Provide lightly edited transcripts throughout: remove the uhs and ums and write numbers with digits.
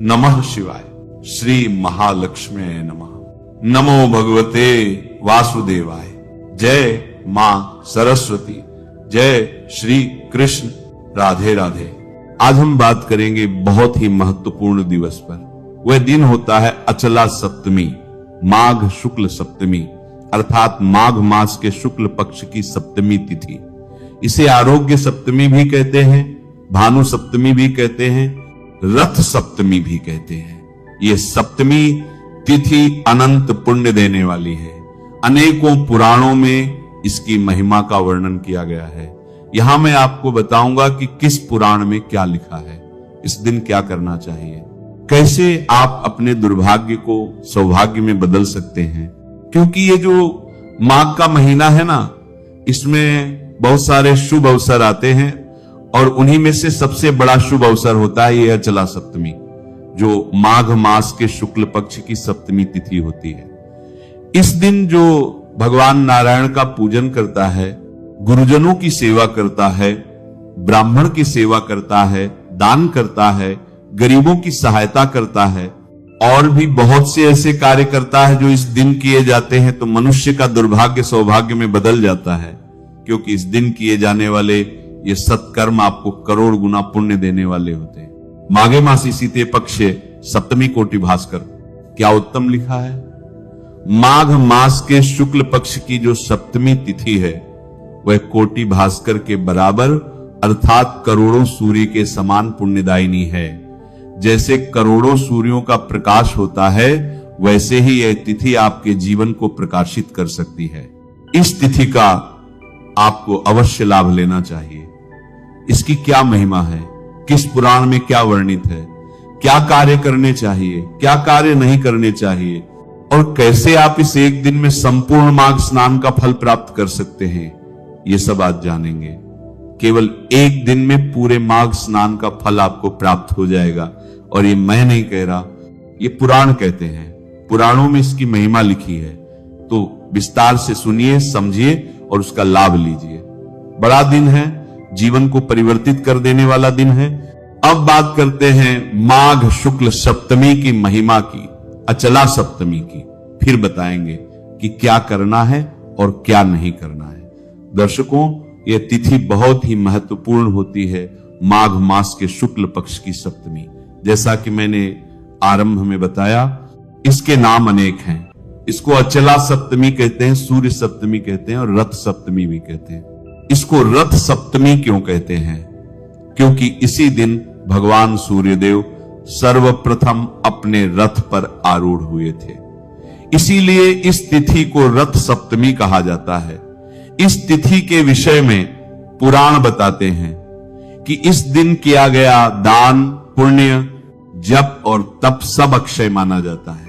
नमः शिवाय। श्री महालक्ष्मी नमः। नमो भगवते वासुदेवाय। जय मां सरस्वती। जय श्री कृष्ण। राधे राधे। आज हम बात करेंगे बहुत ही महत्वपूर्ण दिवस पर। वह दिन होता है अचला सप्तमी, माघ शुक्ल सप्तमी, अर्थात माघ मास के शुक्ल पक्ष की सप्तमी तिथि। इसे आरोग्य सप्तमी भी कहते हैं, भानु सप्तमी भी कहते हैं, रथ सप्तमी भी कहते हैं। ये सप्तमी तिथि अनंत पुण्य देने वाली है। अनेकों पुराणों में इसकी महिमा का वर्णन किया गया है। यहां मैं आपको बताऊंगा कि किस पुराण में क्या लिखा है, इस दिन क्या करना चाहिए, कैसे आप अपने दुर्भाग्य को सौभाग्य में बदल सकते हैं। क्योंकि ये जो माघ का महीना है ना, इसमें बहुत सारे शुभ अवसर आते हैं और उन्हीं में से सबसे बड़ा शुभ अवसर होता है ये अचला सप्तमी, जो माघ मास के शुक्ल पक्ष की सप्तमी तिथि होती है। इस दिन जो भगवान नारायण का पूजन करता है, गुरुजनों की सेवा करता है, ब्राह्मण की सेवा करता है, दान करता है, गरीबों की सहायता करता है और भी बहुत से ऐसे कार्य करता है जो इस दिन किए जाते हैं तो मनुष्य का दुर्भाग्य सौभाग्य में बदल जाता है। क्योंकि इस दिन किए जाने वाले ये सत्कर्म आपको करोड़ गुना पुण्य देने वाले होते हैं। माघे मासी सीते पक्षे सप्तमी कोटि भास्कर, क्या उत्तम लिखा है। माघ मास के शुक्ल पक्ष की जो सप्तमी तिथि है वह कोटि भास्कर के बराबर अर्थात करोड़ों सूर्य के समान पुण्यदायिनी है। जैसे करोड़ों सूर्यों का प्रकाश होता है वैसे ही यह तिथि आपके जीवन को प्रकाशित कर सकती है। इस तिथि का आपको अवश्य लाभ लेना चाहिए। इसकी क्या महिमा है, किस पुराण में क्या वर्णित है, क्या कार्य करने चाहिए, क्या कार्य नहीं करने चाहिए और कैसे आप इस एक दिन में संपूर्ण माघ स्नान का फल प्राप्त कर सकते हैं, ये सब आज जानेंगे। केवल एक दिन में पूरे माघ स्नान का फल आपको प्राप्त हो जाएगा। और ये मैं नहीं कह रहा, ये पुराण कहते हैं, पुराणों में इसकी महिमा लिखी है। तो विस्तार से सुनिए, समझिए और उसका लाभ लीजिए। बड़ा दिन है, जीवन को परिवर्तित कर देने वाला दिन है। अब बात करते हैं माघ शुक्ल सप्तमी की महिमा की, अचला सप्तमी की। फिर बताएंगे कि क्या करना है और क्या नहीं करना है। दर्शकों, यह तिथि बहुत ही महत्वपूर्ण होती है, माघ मास के शुक्ल पक्ष की सप्तमी। जैसा कि मैंने आरंभ में बताया, इसके नाम अनेक हैं। इसको अचला सप्तमी कहते हैं, सूर्य सप्तमी कहते हैं और रथ सप्तमी भी कहते हैं। इसको रथ सप्तमी क्यों कहते हैं? क्योंकि इसी दिन भगवान सूर्यदेव सर्वप्रथम अपने रथ पर आरूढ़ हुए थे। इसीलिए इस तिथि को रथ सप्तमी कहा जाता है। इस तिथि के विषय में पुराण बताते हैं कि इस दिन किया गया दान, पुण्य, जप और तप सब अक्षय माना जाता है।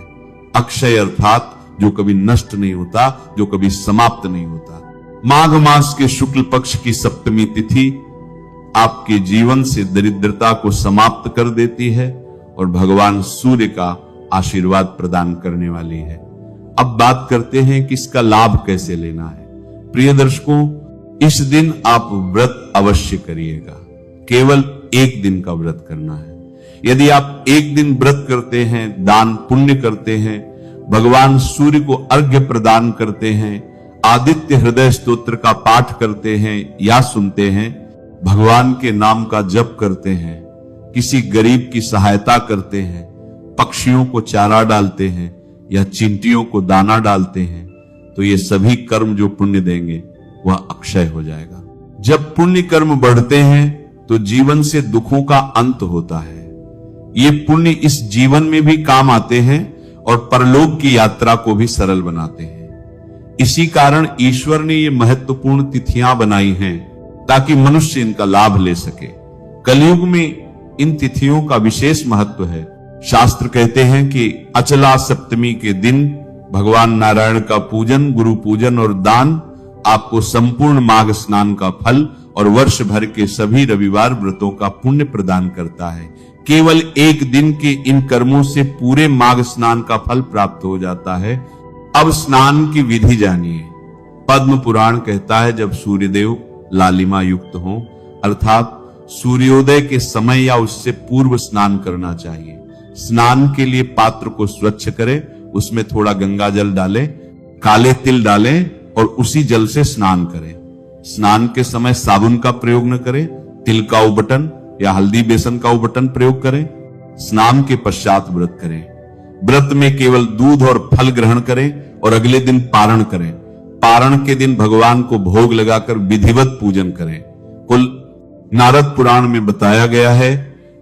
अक्षय अर्थात जो कभी नष्ट नहीं होता, जो कभी समाप्त नहीं होता। माघ मास के शुक्ल पक्ष की सप्तमी तिथि आपके जीवन से दरिद्रता को समाप्त कर देती है और भगवान सूर्य का आशीर्वाद प्रदान करने वाली है। अब बात करते हैं कि इसका लाभ कैसे लेना है। प्रिय दर्शकों, इस दिन आप व्रत अवश्य करिएगा। केवल एक दिन का व्रत करना है। यदि आप एक दिन व्रत करते हैं, दान पुण्य करते हैं, भगवान सूर्य को अर्घ्य प्रदान करते हैं, आदित्य हृदय स्तोत्र का पाठ करते हैं या सुनते हैं, भगवान के नाम का जप करते हैं, किसी गरीब की सहायता करते हैं, पक्षियों को चारा डालते हैं या चींटियों को दाना डालते हैं, तो ये सभी कर्म जो पुण्य देंगे वह अक्षय हो जाएगा। जब पुण्य कर्म बढ़ते हैं तो जीवन से दुखों का अंत होता है। ये पुण्य इस जीवन में भी काम आते हैं और परलोक की यात्रा को भी सरल बनाते हैं। इसी कारण ईश्वर ने ये महत्वपूर्ण तिथियां बनाई हैं ताकि मनुष्य इनका लाभ ले सके। कलयुग में इन तिथियों का विशेष महत्व है। शास्त्र कहते हैं कि अचला सप्तमी के दिन भगवान नारायण का पूजन, गुरु पूजन और दान आपको संपूर्ण माघ स्नान का फल और वर्ष भर के सभी रविवार व्रतों का पुण्य प्रदान करता है। केवल एक दिन के इन कर्मों से पूरे माघ स्नान का फल प्राप्त हो जाता है। अब स्नान की विधि जानिए। पद्म पुराण कहता है जब सूर्यदेव लालिमा युक्त हों, अर्थात सूर्योदय के समय या उससे पूर्व स्नान करना चाहिए। स्नान के लिए पात्र को स्वच्छ करें, उसमें थोड़ा गंगा जल डालें, काले तिल डालें और उसी जल से स्नान करें। स्नान के समय साबुन का प्रयोग न करें, तिल का उबटन या हल्दी बेसन का उबटन प्रयोग करें। स्नान के पश्चात व्रत करें। व्रत में केवल दूध और फल ग्रहण करें और अगले दिन पारण करें। पारण के दिन भगवान को भोग लगाकर विधिवत पूजन करें। कुल नारद पुराण में बताया गया है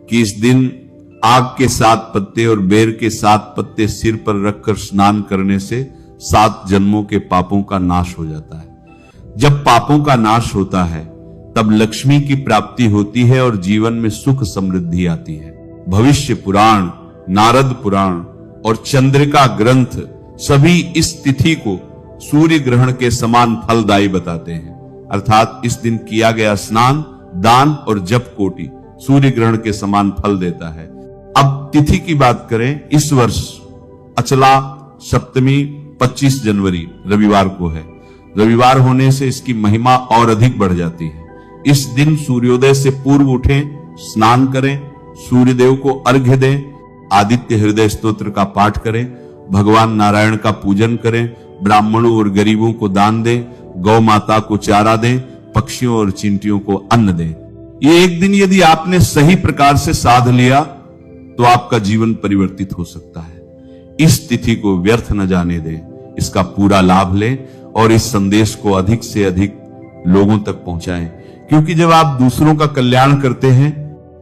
कि इस दिन आग के 7 पत्ते और बेर के 7 पत्ते सिर पर रखकर स्नान करने से 7 जन्मों के पापों का नाश हो जाता है। जब पापों का नाश होता है तब लक्ष्मी की प्राप्ति होती है और जीवन में सुख समृद्धि आती है। भविष्य पुराण, नारद पुराण और चंद्रिका ग्रंथ सभी इस तिथि को सूर्य ग्रहण के समान फलदायी बताते हैं। अर्थात इस दिन किया गया स्नान, दान और जप कोटि सूर्य ग्रहण के समान फल देता है। अब तिथि की बात करें, इस वर्ष अचला सप्तमी 25 जनवरी रविवार को है। रविवार होने से इसकी महिमा और अधिक बढ़ जाती है। इस दिन सूर्योदय से पूर्व उठें, स्नान करें, सूर्यदेव को अर्घ्य दें, आदित्य हृदय स्तोत्र का पाठ करें, भगवान नारायण का पूजन करें, ब्राह्मणों और गरीबों को दान दें, गौ माता को चारा दें, पक्षियों और चींटियों को अन्न दें। ये एक दिन यदि आपने सही प्रकार से साध लिया तो आपका जीवन परिवर्तित हो सकता है। इस तिथि को व्यर्थ न जाने दें, इसका पूरा लाभ लें और इस संदेश को अधिक से अधिक लोगों तक पहुंचाएं, क्योंकि जब आप दूसरों का कल्याण करते हैं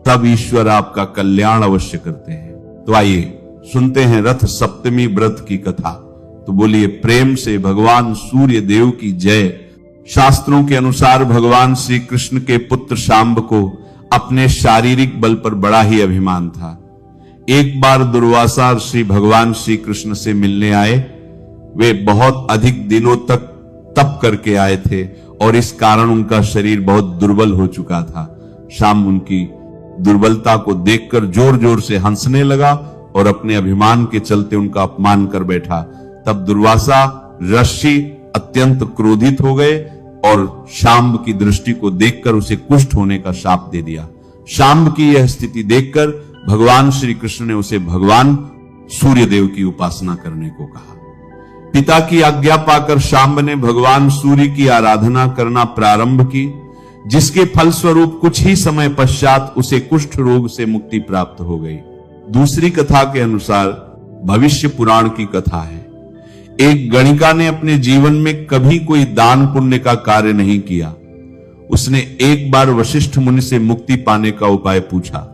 तब ईश्वर आपका कल्याण अवश्य करते हैं। तो आइए सुनते हैं रथ सप्तमी व्रत की कथा। तो बोलिए प्रेम से भगवान सूर्य देव की जय। शास्त्रों के अनुसार भगवान श्री कृष्ण के पुत्र शांब को अपने शारीरिक बल पर बड़ा ही अभिमान था। एक बार दुर्वासा श्री भगवान श्री कृष्ण से मिलने आए। वे बहुत अधिक दिनों तक तप करके आए थे और इस कारण उनका शरीर बहुत दुर्बल हो चुका था। शाम उनकी दुर्बलता को देखकर जोर जोर से हंसने लगा और अपने अभिमान के चलते उनका अपमान कर बैठा। तब दुर्वासा ऋषि अत्यंत क्रोधित हो गए और शांब की दृष्टि को देखकर उसे कुष्ठ होने का शाप दे दिया। शांब की यह स्थिति देखकर भगवान श्री कृष्ण ने उसे भगवान सूर्य देव की उपासना करने को कहा। पिता की आज्ञा पाकर शांब ने भगवान सूर्य की आराधना करना प्रारंभ की, जिसके फलस्वरूप कुछ ही समय पश्चात उसे कुष्ठ रोग से मुक्ति प्राप्त हो गई। दूसरी कथा के अनुसार भविष्य पुराण की कथा है। एक गणिका ने अपने जीवन में कभी कोई दान पुण्य का कार्य नहीं किया। उसने एक बार वशिष्ठ मुनि से मुक्ति पाने का उपाय पूछा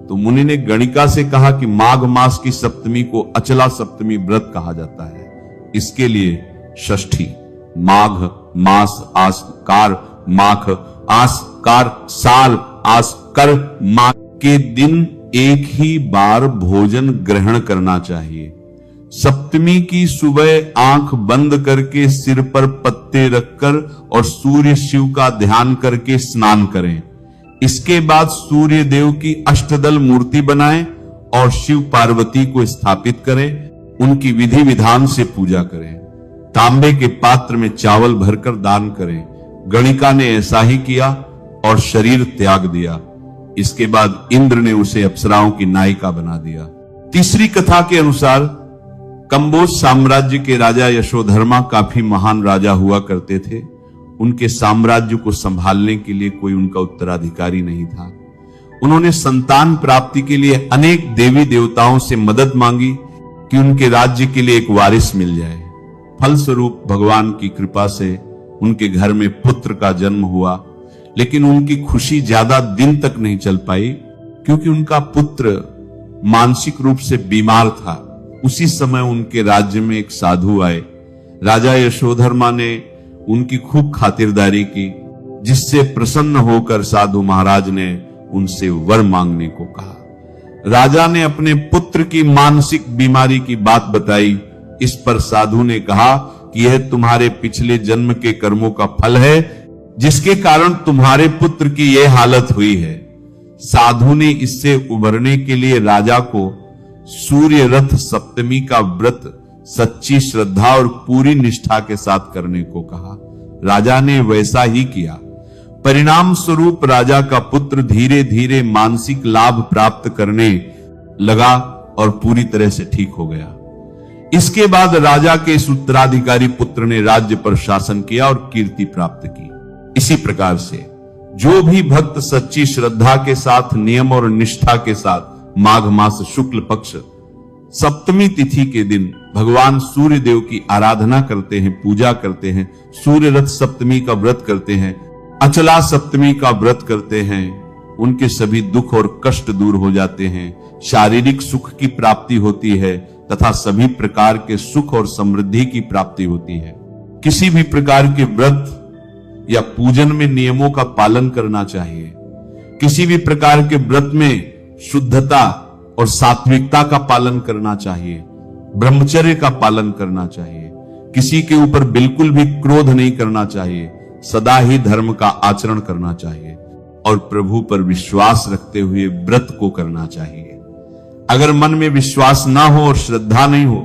तो मुनि ने गणिका से कहा कि माघ मास की सप्तमी को अचला सप्तमी व्रत कहा जाता है। इसके लिए षष्ठी माघ मास आसकार माघ आसकार साल आसकर माघ के दिन एक ही बार भोजन ग्रहण करना चाहिए। सप्तमी की सुबह आंख बंद करके सिर पर पत्ते रखकर और सूर्य शिव का ध्यान करके स्नान करें। इसके बाद सूर्य देव की अष्टदल मूर्ति बनाएं और शिव पार्वती को स्थापित करें। उनकी विधि विधान से पूजा करें। तांबे के पात्र में चावल भरकर दान करें। गणिका ने ऐसा ही किया और शरीर त्याग दिया। इसके बाद इंद्र ने उसे अप्सराओं की नायिका बना दिया। तीसरी कथा के अनुसार कंबोज साम्राज्य के राजा यशोधर्मा काफी महान राजा हुआ करते थे। उनके साम्राज्य को संभालने के लिए कोई उनका उत्तराधिकारी नहीं था। उन्होंने संतान प्राप्ति के लिए अनेक देवी देवताओं से मदद मांगी कि उनके राज्य के लिए एक वारिस मिल जाए। फलस्वरूप भगवान की कृपा से उनके घर में पुत्र का जन्म हुआ, लेकिन उनकी खुशी ज्यादा दिन तक नहीं चल पाई, क्योंकि उनका पुत्र मानसिक रूप से बीमार था। उसी समय उनके राज्य में एक साधु आए। राजा यशोधर्मा ने उनकी खूब खातिरदारी की, जिससे प्रसन्न होकर साधु महाराज ने उनसे वर मांगने को कहा। राजा ने अपने पुत्र की मानसिक बीमारी की बात बताई। इस पर साधु ने कहा कि यह तुम्हारे पिछले जन्म के कर्मों का फल है, जिसके कारण तुम्हारे पुत्र की यह हालत हुई है। साधु ने इससे उबरने के लिए राजा को सूर्य रथ सप्तमी का व्रत सच्ची श्रद्धा और पूरी निष्ठा के साथ करने को कहा। राजा ने वैसा ही किया। परिणाम स्वरूप राजा का पुत्र धीरे धीरे मानसिक लाभ प्राप्त करने लगा और पूरी तरह से ठीक हो गया। इसके बाद राजा के इस उत्तराधिकारी पुत्र ने राज्य पर शासन किया और कीर्ति प्राप्त की। इसी प्रकार से जो भी भक्त सच्ची श्रद्धा के साथ, नियम और निष्ठा के साथ माघ मास शुक्ल पक्ष सप्तमी तिथि के दिन भगवान सूर्य देव की आराधना करते हैं, पूजा करते हैं, सूर्य रथ सप्तमी का व्रत करते हैं, अचला सप्तमी का व्रत करते हैं, उनके सभी दुख और कष्ट दूर हो जाते हैं, शारीरिक सुख की प्राप्ति होती है तथा सभी प्रकार के सुख और समृद्धि की प्राप्ति होती है। किसी भी प्रकार के व्रत या पूजन में नियमों का पालन करना चाहिए। किसी भी प्रकार के व्रत में शुद्धता और सात्विकता का पालन करना चाहिए, ब्रह्मचर्य का पालन करना चाहिए, किसी के ऊपर बिल्कुल भी क्रोध नहीं करना चाहिए, सदा ही धर्म का आचरण करना चाहिए और प्रभु पर विश्वास रखते हुए व्रत को करना चाहिए। अगर मन में विश्वास ना हो और श्रद्धा नहीं हो,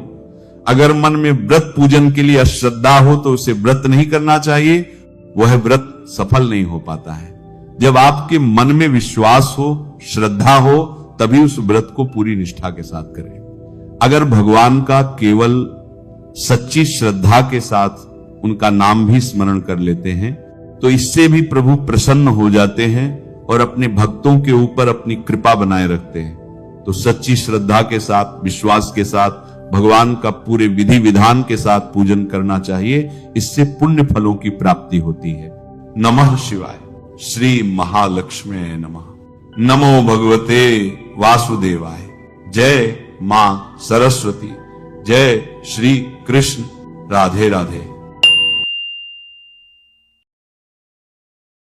अगर मन में व्रत पूजन के लिए अश्रद्धा हो तो उसे व्रत नहीं करना चाहिए, वह व्रत सफल नहीं हो पाता है। जब आपके मन में विश्वास हो, श्रद्धा हो, तभी उस व्रत को पूरी निष्ठा के साथ करें। अगर भगवान का केवल सच्ची श्रद्धा के साथ उनका नाम भी स्मरण कर लेते हैं तो इससे भी प्रभु प्रसन्न हो जाते हैं और अपने भक्तों के ऊपर अपनी कृपा बनाए रखते हैं। तो सच्ची श्रद्धा के साथ, विश्वास के साथ भगवान का पूरे विधि विधान के साथ पूजन करना चाहिए। इससे पुण्य फलों की प्राप्ति होती है। नमः शिवाय। श्री महालक्ष्मी नमः। नमो भगवते वासुदेवाय। जय मां सरस्वती। जय श्री कृष्ण। राधे राधे।